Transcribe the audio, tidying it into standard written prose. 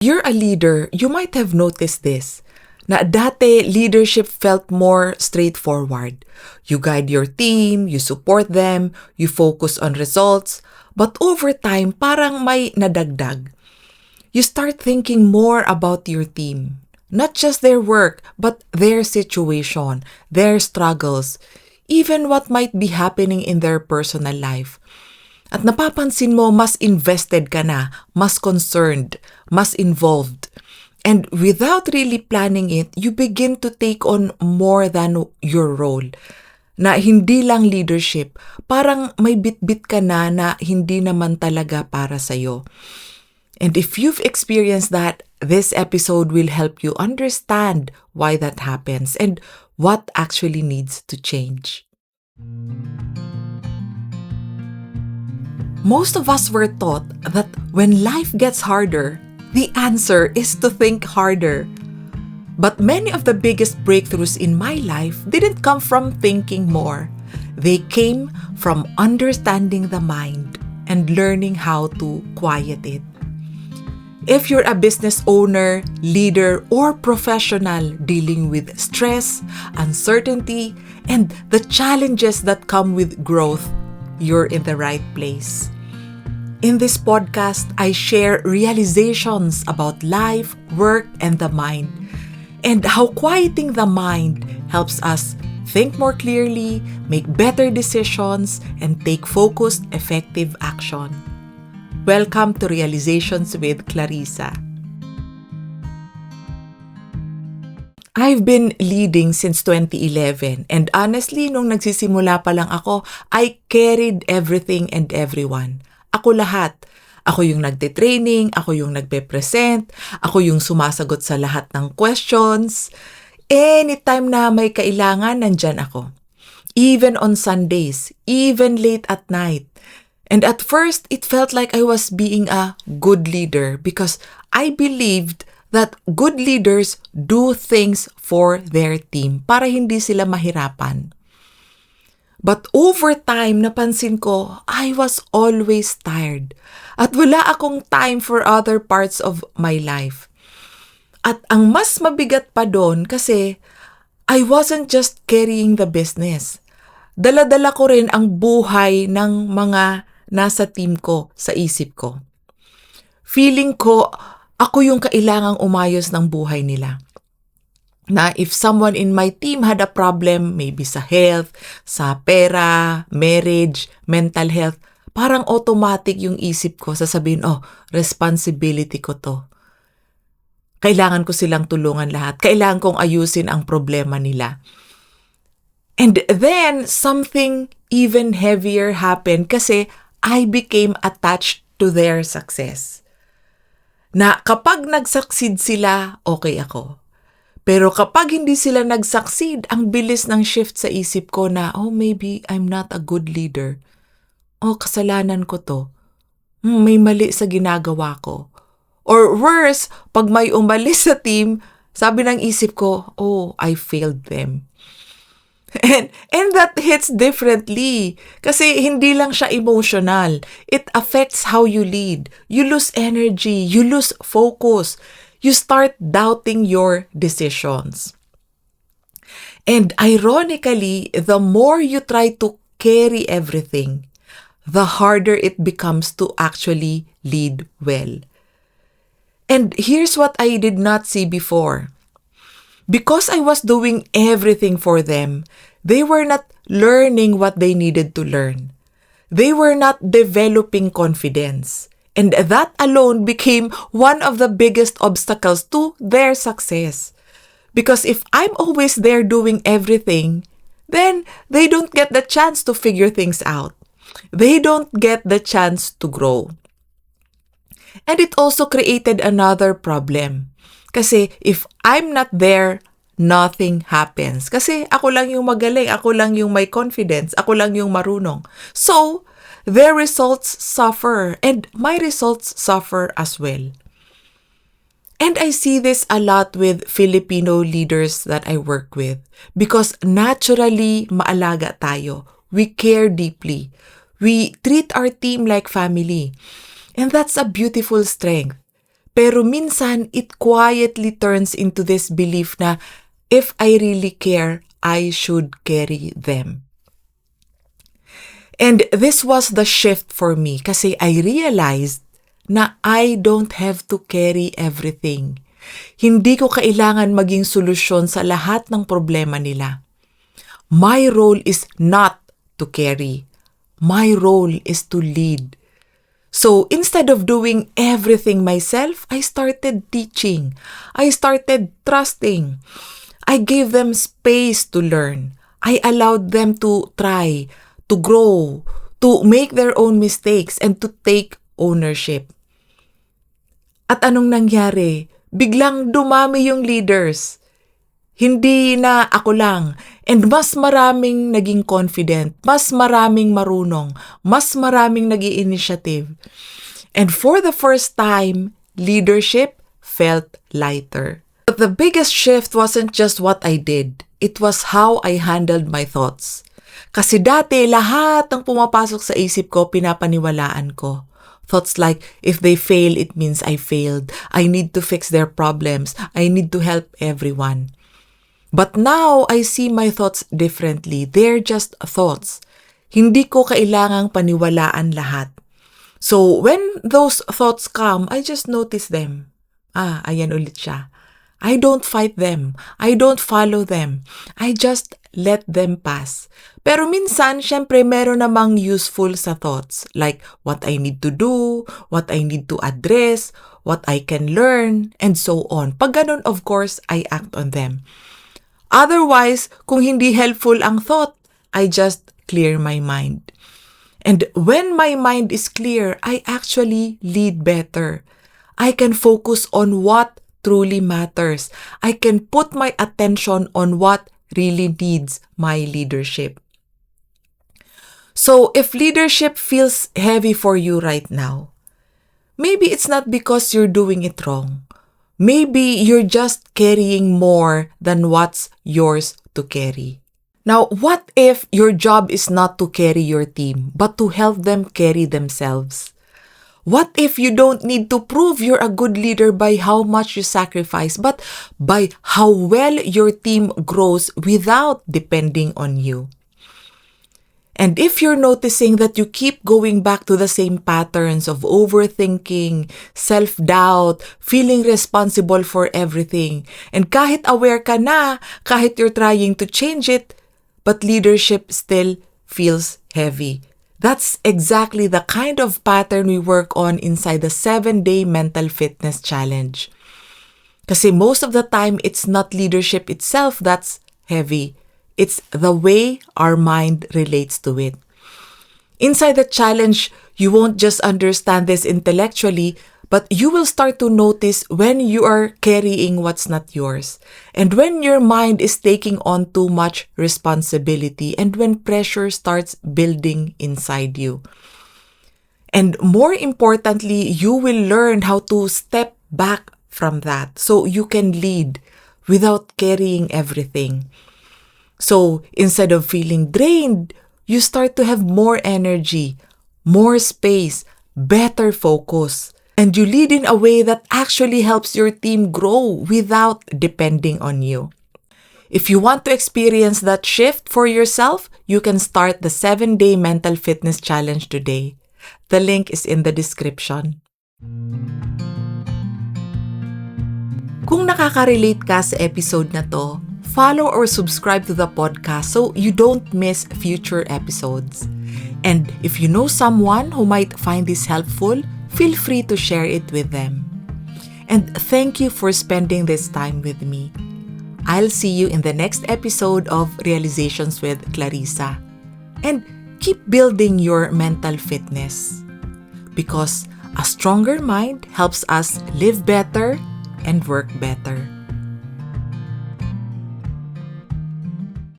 You're a leader, you might have noticed this, na dati leadership felt more straightforward. You guide your team, you support them, you focus on results, but over time, parang may nadagdag. You start thinking more about your team. Not just their work, but their situation, their struggles, even what might be happening in their personal life. At napapansin mo, mas invested ka na, mas concerned, mas involved. And without really planning it, you begin to take on more than your role. Na hindi lang leadership, parang may bit-bit ka na hindi naman talaga para sa'yo. And if you've experienced that, this episode will help you understand why that happens and what actually needs to change. Most of us were taught that when life gets harder, the answer is to think harder. But many of the biggest breakthroughs in my life didn't come from thinking more. They came from understanding the mind and learning how to quiet it. If you're a business owner, leader, or professional dealing with stress, uncertainty, and the challenges that come with growth, you're in the right place. In this podcast, I share realizations about life, work, and the mind, and how quieting the mind helps us think more clearly, make better decisions, and take focused, effective action. Welcome to Realizations with Clarissa. I've been leading since 2011 and honestly, nung nagsisimula pa lang ako, I carried everything and everyone. Ako lahat. Ako yung nagte-training, ako yung nagpe-present, ako yung sumasagot sa lahat ng questions. Anytime na may kailangan, nandyan ako. Even on Sundays, even late at night. And at first, it felt like I was being a good leader because I believed that good leaders do things for their team para hindi sila mahirapan. But over time, napansin ko, I was always tired. At wala akong time for other parts of my life. At ang mas mabigat pa doon kasi I wasn't just carrying the business. Dala-dala ko rin ang buhay ng mga nasa team ko sa isip ko. Feeling ko, ako yung kailangang umayos ng buhay nila. Na if someone in my team had a problem, maybe sa health, sa pera, marriage, mental health, parang automatic yung isip ko sasabihin, responsibility ko to. Kailangan ko silang tulungan lahat. Kailangan kong ayusin ang problema nila. And then, something even heavier happened kasi I became attached to their success. Na kapag nag-succeed sila, okay ako. Pero kapag hindi sila nag-succeed, ang bilis ng shift sa isip ko na, maybe I'm not a good leader. Kasalanan ko to. May mali sa ginagawa ko. Or worse, pag may umalis sa team, sabi ng isip ko, I failed them. And that hits differently. Kasi hindi lang siya emotional. It affects how you lead. You lose energy. You lose focus. You start doubting your decisions. And ironically, the more you try to carry everything, the harder it becomes to actually lead well. And here's what I did not see before. Because I was doing everything for them, they were not learning what they needed to learn. They were not developing confidence. And that alone became one of the biggest obstacles to their success. Because if I'm always there doing everything, then they don't get the chance to figure things out. They don't get the chance to grow. And it also created another problem. Kasi if I'm not there, nothing happens. Kasi ako lang yung magaling, ako lang yung may confidence, ako lang yung marunong. So, their results suffer and my results suffer as well. And I see this a lot with Filipino leaders that I work with because naturally maalaga tayo. We care deeply. We treat our team like family. And that's a beautiful strength. Pero minsan, it quietly turns into this belief na if I really care, I should carry them. And this was the shift for me kasi I realized na I don't have to carry everything. Hindi ko kailangan maging solusyon sa lahat ng problema nila. My role is not to carry. My role is to lead. So instead of doing everything myself, I started teaching. I started trusting. I gave them space to learn. I allowed them to try, to grow, to make their own mistakes, and to take ownership. At anong nangyari? Biglang dumami yung leaders. Hindi na ako lang. And mas maraming naging confident, mas maraming marunong, mas maraming nag-i-initiative. And for the first time, leadership felt lighter. But the biggest shift wasn't just what I did. It was how I handled my thoughts. Kasi dati lahat ng pumapasok sa isip ko, pinapaniwalaan ko. Thoughts like, if they fail, it means I failed. I need to fix their problems. I need to help everyone. But now, I see my thoughts differently. They're just thoughts. Hindi ko kailangang paniwalaan lahat. So, when those thoughts come, I just notice them. Ayan ulit siya. I don't fight them. I don't follow them. I just let them pass. Pero minsan, syempre, meron namang useful sa thoughts. Like, what I need to do, what I need to address, what I can learn, and so on. Pag ganun, of course, I act on them. Otherwise, kung hindi helpful ang thought, I just clear my mind. And when my mind is clear, I actually lead better. I can focus on what truly matters. I can put my attention on what really needs my leadership. So, if leadership feels heavy for you right now, maybe it's not because you're doing it wrong. Maybe you're just carrying more than what's yours to carry. Now, what if your job is not to carry your team, but to help them carry themselves? What if you don't need to prove you're a good leader by how much you sacrifice, but by how well your team grows without depending on you? And if you're noticing that you keep going back to the same patterns of overthinking, self-doubt, feeling responsible for everything, and kahit aware ka na, kahit you're trying to change it, but leadership still feels heavy. That's exactly the kind of pattern we work on inside the 7-day mental fitness challenge. Kasi most of the time, it's not leadership itself that's heavy. It's the way our mind relates to it. Inside the challenge, you won't just understand this intellectually, but you will start to notice when you are carrying what's not yours, and when your mind is taking on too much responsibility, and when pressure starts building inside you. And more importantly, you will learn how to step back from that so you can lead without carrying everything. So, instead of feeling drained, you start to have more energy, more space, better focus, and you lead in a way that actually helps your team grow without depending on you. If you want to experience that shift for yourself, you can start the 7-day mental fitness challenge today. The link is in the description. Kung nakaka-relate ka sa episode na to, follow or subscribe to the podcast so you don't miss future episodes. And if you know someone who might find this helpful, feel free to share it with them. And thank you for spending this time with me. I'll see you in the next episode of Realizations with Clarissa. And keep building your mental fitness. Because a stronger mind helps us live better and work better.